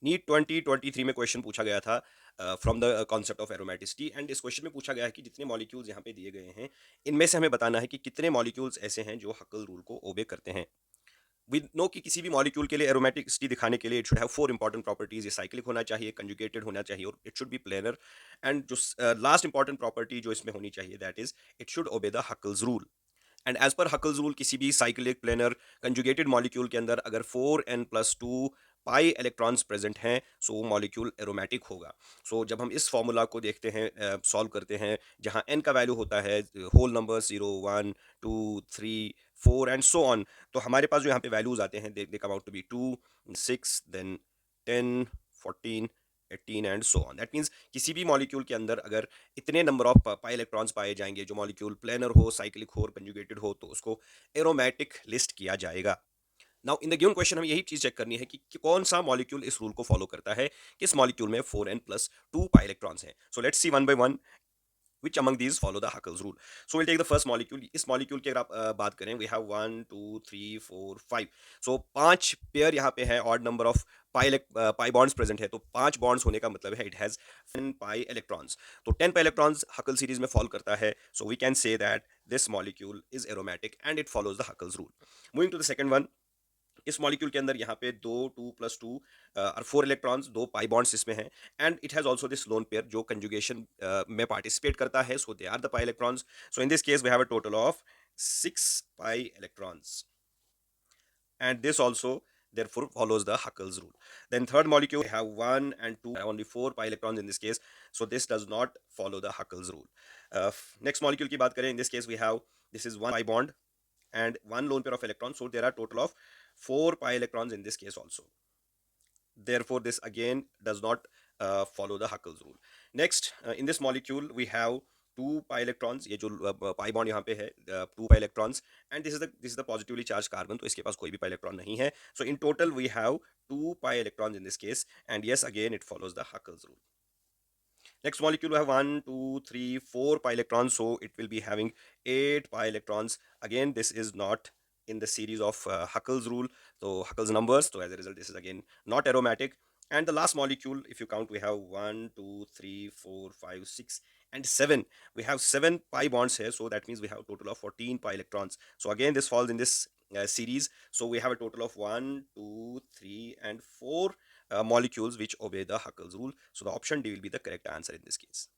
NEET 2023 में question पूछा गया था from the concept of aromaticity, and इस क्वेश्चन में पूछा गया है कि जितने मॉलिक्यूल्स यहाँ पे दिए गए हैं, इनमें से हमें बताना है कि कितने मॉलिक्यूल्स ऐसे हैं जो हकल रूल को ओबे करते हैं। वी नो कि किसी भी मॉलिक्यूल के लिए एरोमेटिसिटी दिखाने के लिए it should have four important properties. ये साइक्लिक होना चाहिए, कंजुगेटेड होना चाहिए, और it should be planar. And जो लास्ट इंपॉर्टेंट प्रॉपर्टी जो इसमें होनी चाहिए, that is it should obey the Huckel's rule. And as per Huckel's rule, किसी भी साइक्लिक प्लेनर कंजुगेटेड मॉलिक्यूल के अंदर अगर 4n+2 पाई इलेक्ट्रॉन्स प्रेजेंट हैं, सो वो मॉलिक्यूल एरोमेटिक होगा। सो जब हम इस फॉर्मूला को देखते हैं, सॉल्व करते हैं, जहाँ n का वैल्यू होता है whole number 0, 1, 2, 3, 4 and so on, तो हमारे पास जो यहाँ पे वैल्यूज आते हैं, they come out to be 2, 6, then 10, 14, 18 and so on. That means किसी भी मॉलिक्यूल के अंदर अगर इतने नंबर ऑफ पाई इलेक्ट्रॉन्स पाए जाएंगे, जो मॉलिक्यूल प्लेनर हो, साइक्लिक हो और कंजुगेटेड हो, तो उसको एरोमेटिक लिस्ट किया जाएगा। Now in the given question हमें यही चीज चेक करनी है कि कौन सा मॉलिक्यूल इस रूल को फॉलो करता है, किस मॉलिक्यूल में 4n+2 पाई इलेक्ट्रॉन्स हैं। So let's see one by one which among these follow the Huckel's rule. So we'll take the first molecule. इस molecule की अगर आप बात करें, we have 1, 2, 3, 4, 5. So 5 पेयर यहाँ पे है, odd number of pi bonds present है, तो 5 बॉन्ड्स होने का मतलब है इट हैज 10 पाई इलेक्ट्रॉन्स। तो 10 पाई इलेक्ट्रॉन्स हकल सीरीज में फॉल करता है, so we can say that this molecule is aromatic and it follows the Huckel's rule. Moving to the second one, इस मॉलिक्यूल के अंदर यहाँ पे 2, 2+2 और 4 इलेक्ट्रॉन्स, 2 पाई बॉन्ड्स इसमें हैं, and it has also this lone pair जो कंजुगेशन में पार्टिसिपेट करता है, so they are the pi electrons. So in this case we have a total of 6 pi electrons, and this also therefore follows the Huckel's rule. Then third molecule we have 1 and 2, only 4 pi electrons in this case, so this does not follow the Huckel's rule. Next molecule की बात करें, in this case we have, this is one pi bond and one lone pair of electrons, so there are total of 4 pi electrons in this case also. Therefore this again does not follow the Huckel's rule. Next, in this molecule we have 2 pi electrons, ये जो pi bond यहाँ पे है, 2 pi electrons, and this is the positively charged carbon, तो इसके पास कोई भी pi electron नहीं है. So in total we have 2 pi electrons in this case, and yes, again it follows the Huckel's rule. Next molecule we have 1, 2, 3, 4 pi electrons, so it will be having 8 pi electrons. Again, this is not in the series of Huckel's rule, so Huckel's numbers. So as a result, this is again not aromatic. And the last molecule, if you count, we have 1, 2, 3, 4, 5, 6, and 7. We have 7 pi bonds here, so that means we have a total of 14 pi electrons. So again, this falls in this series. So we have a total of 1, 2, 3, and 4 molecules which obey the Huckel's rule. So the option D will be the correct answer in this case.